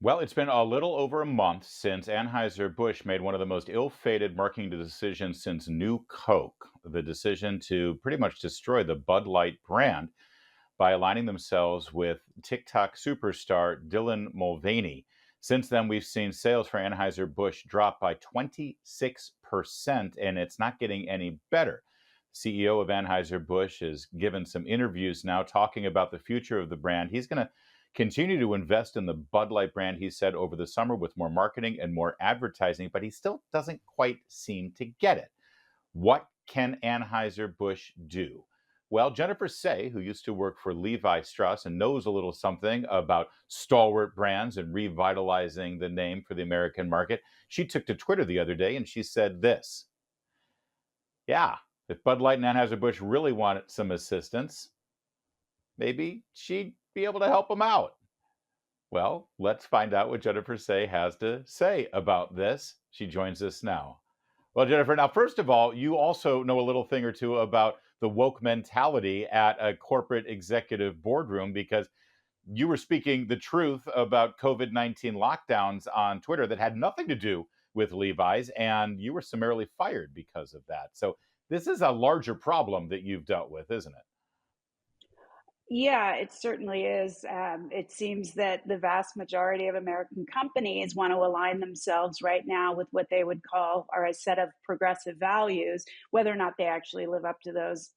Well, it's been a little over a month since Anheuser-Busch made one of the most ill-fated marketing decisions since New Coke, the decision to pretty much destroy the Bud Light brand by aligning themselves with TikTok superstar Dylan Mulvaney. Since then, we've seen sales for Anheuser-Busch drop by 26%, and it's not getting any better. CEO of Anheuser-Busch has given some interviews now talking about the future of the brand. He's going to continue to invest in the Bud Light brand, he said, over the summer with more marketing and more advertising, but he still doesn't quite seem to get it. What can Anheuser-Busch do? Well, Jennifer Say, who used to work for Levi Strauss and knows a little something about stalwart brands and revitalizing the name for the American market, she took to Twitter the other day and she said this. Yeah, if Bud Light and Anheuser-Busch really wanted some assistance, maybe she'd be able to help them out. Well, let's find out what Jennifer Say has to say about this. She joins us now. Well, Jennifer, now, first of all, you also know a little thing or two about the woke mentality at a corporate executive boardroom because you were speaking the truth about COVID-19 lockdowns on Twitter that had nothing to do with Levi's, and you were summarily fired because of that. So this is a larger problem that you've dealt with, isn't it? Yeah, it certainly is. It seems that the vast majority of American companies want to align themselves right now with what they would call are a set of progressive values. Whether or not they actually live up to those,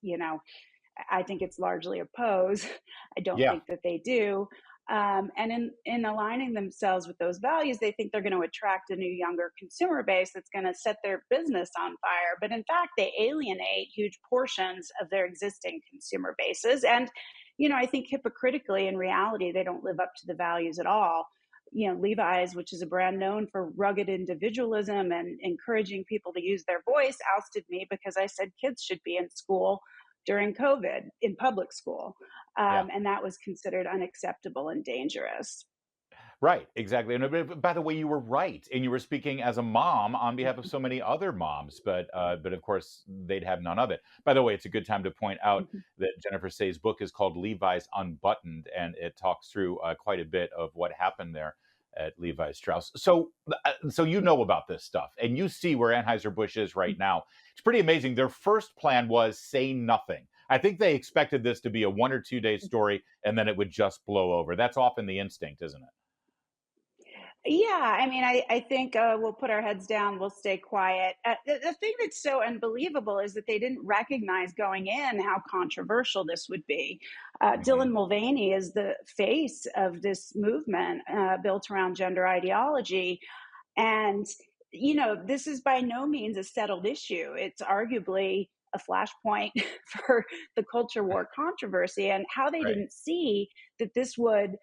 I think it's largely a pose. I don't Yeah, think that they do. And in aligning themselves with those values, they think they're going to attract a new, younger consumer base that's going to set their business on fire. But in fact, they alienate huge portions of their existing consumer bases. And, I think hypocritically, in reality, they don't live up to the values at all. Levi's, which is a brand known for rugged individualism and encouraging people to use their voice, ousted me because I said kids should be in school during COVID in public school. yeah. And that was considered unacceptable and dangerous. Right, exactly. And by the way, you were right, and you were speaking as a mom on behalf of so many other moms, but of course they'd have none of it. By the way, it's a good time to point out Mhm. that Jennifer Say's book is called Levi's Unbuttoned, and it talks through quite a bit of what happened there at Levi Strauss. So you know about this stuff, and you see where Anheuser Busch is right now. It's pretty amazing. Their first plan was say nothing. I think they expected this to be a 1 or 2 day story, and then it would just blow over. That's often the instinct, isn't it? Yeah, I mean, I think we'll put our heads down, we'll stay quiet. The thing that's so unbelievable is that they didn't recognize going in how controversial this would be. Hmm. Dylan Mulvaney is the face of this movement built around gender ideology. And, this is by no means a settled issue. It's arguably a flashpoint for the culture war controversy and how they Right. didn't see that this would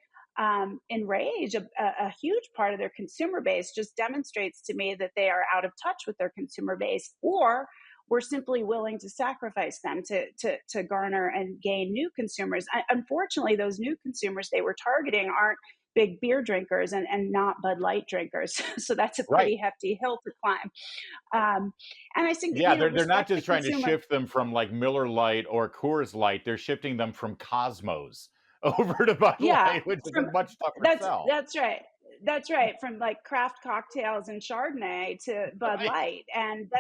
enrage a huge part of their consumer base just demonstrates to me that they are out of touch with their consumer base or we're simply willing to sacrifice them to garner and gain new consumers. Unfortunately, those new consumers they were targeting aren't big beer drinkers and not Bud Light drinkers. So that's a Right. pretty hefty hill to climb. Um, and I think, Yeah, they're not respect the just trying to consumer. shift them from, like, Miller Lite or Coors Light, they're shifting them from Cosmos over to Bud Yeah, Light, which is a from much tougher that's sell. that's right. That's right. From like craft cocktails and Chardonnay to Bud Right. Light, and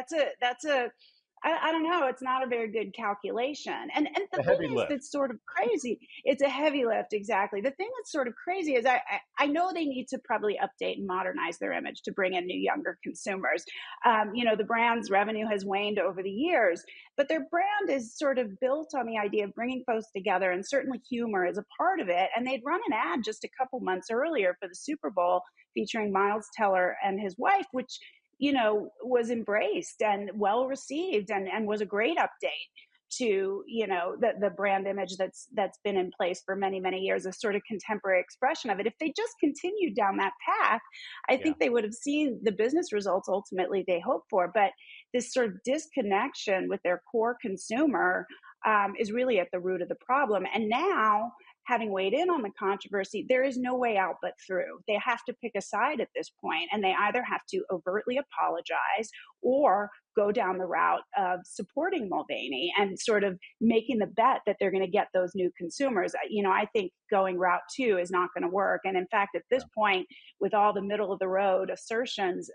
I don't know. It's not a very good calculation. And the A thing heavy is lift. that's sort of crazy. It's a heavy lift, exactly. The thing that's sort of crazy is I know they need to probably update and modernize their image to bring in new younger consumers. The brand's revenue has waned over the years, but their brand is sort of built on the idea of bringing folks together, and certainly humor is a part of it. And they'd run an ad just a couple months earlier for the Super Bowl featuring Miles Teller and his wife, which was embraced and well received and was a great update to the brand image that's been in place for many many years, a sort of contemporary expression of it. If they just continued down that path, I Yeah. think they would have seen the business results ultimately they hope for. But this sort of disconnection with their core consumer is really at the root of the problem. And now having weighed in on the controversy, there is no way out but through. They have to pick a side at this point, and they either have to overtly apologize or go down the route of supporting Mulvaney and sort of making the bet that they're going to get those new consumers. I think going route two is not going to work. And in fact, at this point, with all the middle of the road assertions,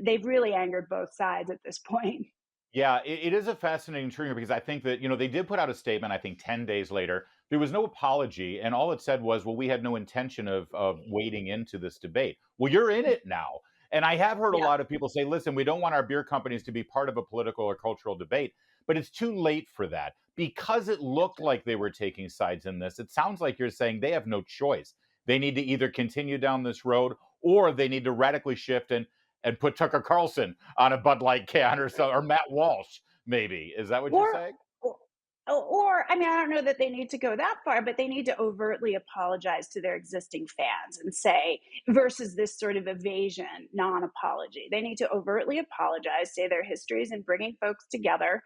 they've really angered both sides at this point. Yeah, it is a fascinating trigger because I think that, they did put out a statement, I think 10 days later. There was no apology. And all it said was, well, we had no intention of wading into this debate. Well, you're in it now. And I have heard a Yeah. lot of people say, listen, we don't want our beer companies to be part of a political or cultural debate, but it's too late for that because it looked like they were taking sides in this. It sounds like you're saying they have no choice. They need to either continue down this road or they need to radically shift and put Tucker Carlson on a Bud Light can or so, or Matt Walsh, maybe. Is that what you're Or, saying? or I mean, I don't know that they need to go that far, but they need to overtly apologize to their existing fans and say, versus this sort of evasion, non-apology. They need to overtly apologize, say their histories in bringing folks together,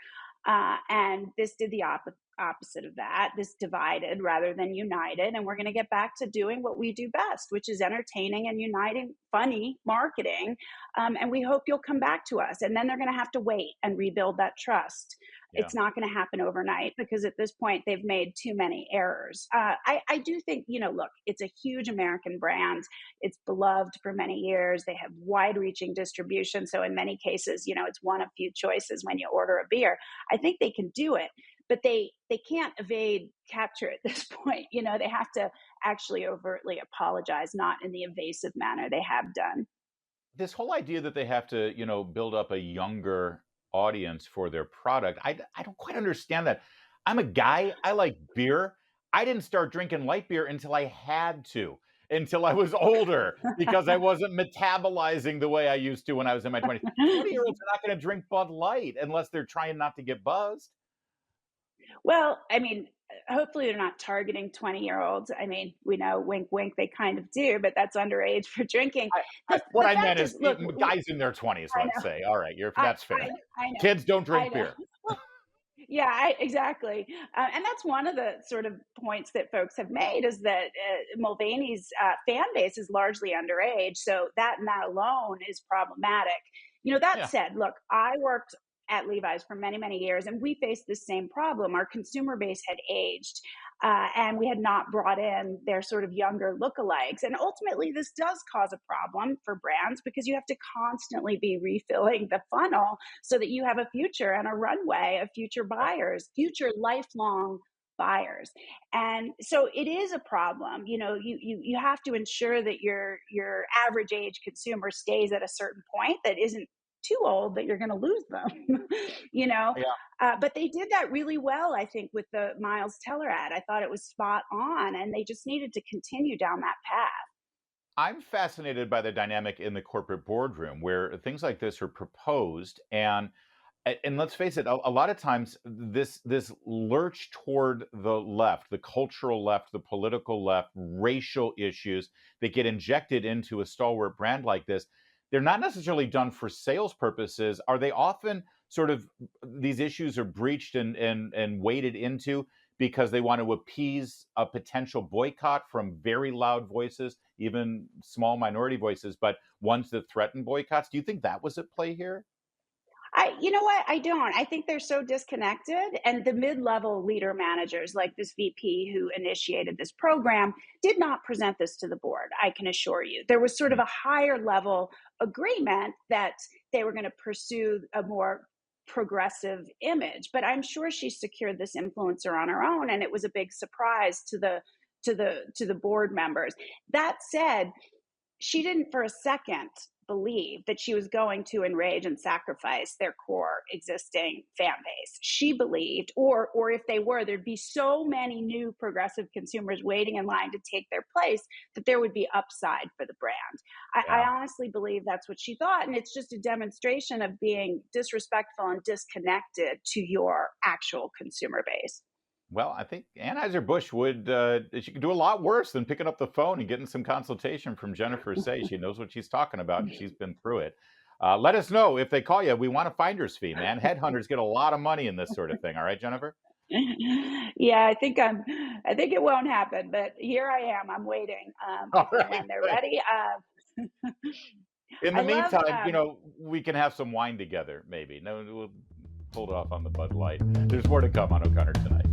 and this did the opposite of that. This divided rather than united, and we're going to get back to doing what we do best, which is entertaining and uniting, funny marketing. And we hope you'll come back to us. And then they're going to have to wait and rebuild that trust. Yeah. It's not going to happen overnight because at this point they've made too many errors. I do think, look, it's a huge American brand. It's beloved for many years. They have wide reaching distribution. So in many cases, it's one of few choices when you order a beer. I think they can do it, but they can't evade capture at this point. They have to actually overtly apologize, not in the evasive manner they have done. This whole idea that they have to, build up a younger audience for their product, I don't quite understand that. I'm a guy, I like beer. I didn't start drinking light beer until I had to, until I was older, because I wasn't metabolizing the way I used to when I was in my 20s. 20-year-olds are not going to drink Bud Light unless they're trying not to get buzzed. Well, I mean, hopefully they're not targeting 20-year-olds. I mean, we know, wink, wink, they kind of do, but that's underage for drinking. What The I meant fact is is, look, guys in their 20s, I let's know, say. All right, I, that's fair. I know, Kids don't I drink know. beer. Well, yeah, exactly. And that's one of the sort of points that folks have made is that Mulvaney's fan base is largely underage. So that and that alone is problematic. That Yeah. said, look, I worked at Levi's for many, many years, and we faced the same problem. Our consumer base had aged, and we had not brought in their sort of younger lookalikes. And ultimately, this does cause a problem for brands because you have to constantly be refilling the funnel so that you have a future and a runway of future buyers, future lifelong buyers. And so it is a problem. You have to ensure that your average age consumer stays at a certain point that isn't too old that you're going to lose them. you know Yeah. but they did that really well, I think, with the Miles Teller ad. I thought it was spot on, and they just needed to continue down that path. I'm fascinated by the dynamic in the corporate boardroom where things like this are proposed, and let's face it, a lot of times this lurch toward the left, the cultural left, the political left, racial issues that get injected into a stalwart brand like this, they're not necessarily done for sales purposes. Are they often sort of these issues are breached and waded into because they want to appease a potential boycott from very loud voices, even small minority voices, but ones that threaten boycotts? Do you think that was at play here? You know what? I don't. I think they're so disconnected. And the mid level leader managers, like this VP who initiated this program, did not present this to the board. I can assure you. There was sort of a higher level agreement that they were going to pursue a more progressive image. But I'm sure she secured this influencer on her own, and it was a big surprise to the board members. That said, she didn't for a second believe that she was going to enrage and sacrifice their core existing fan base. She believed, or if they were, there'd be so many new progressive consumers waiting in line to take their place that there would be upside for the brand. I Yeah. honestly believe that's what she thought. And it's just a demonstration of being disrespectful and disconnected to your actual consumer base. Well, I think Anheuser-Busch she could do a lot worse than picking up the phone and getting some consultation from Jennifer Say. She knows what she's talking about and she's been through it. Let us know if they call you. We want a finder's fee, man. Headhunters get a lot of money in this sort of thing. All right, Jennifer? Yeah, I think it won't happen, but here I am. I'm waiting, All if and right, when they're good. ready. In I the love, meantime, we can have some wine together, maybe. No, we'll hold off on the Bud Light. There's more to come on O'Connor tonight.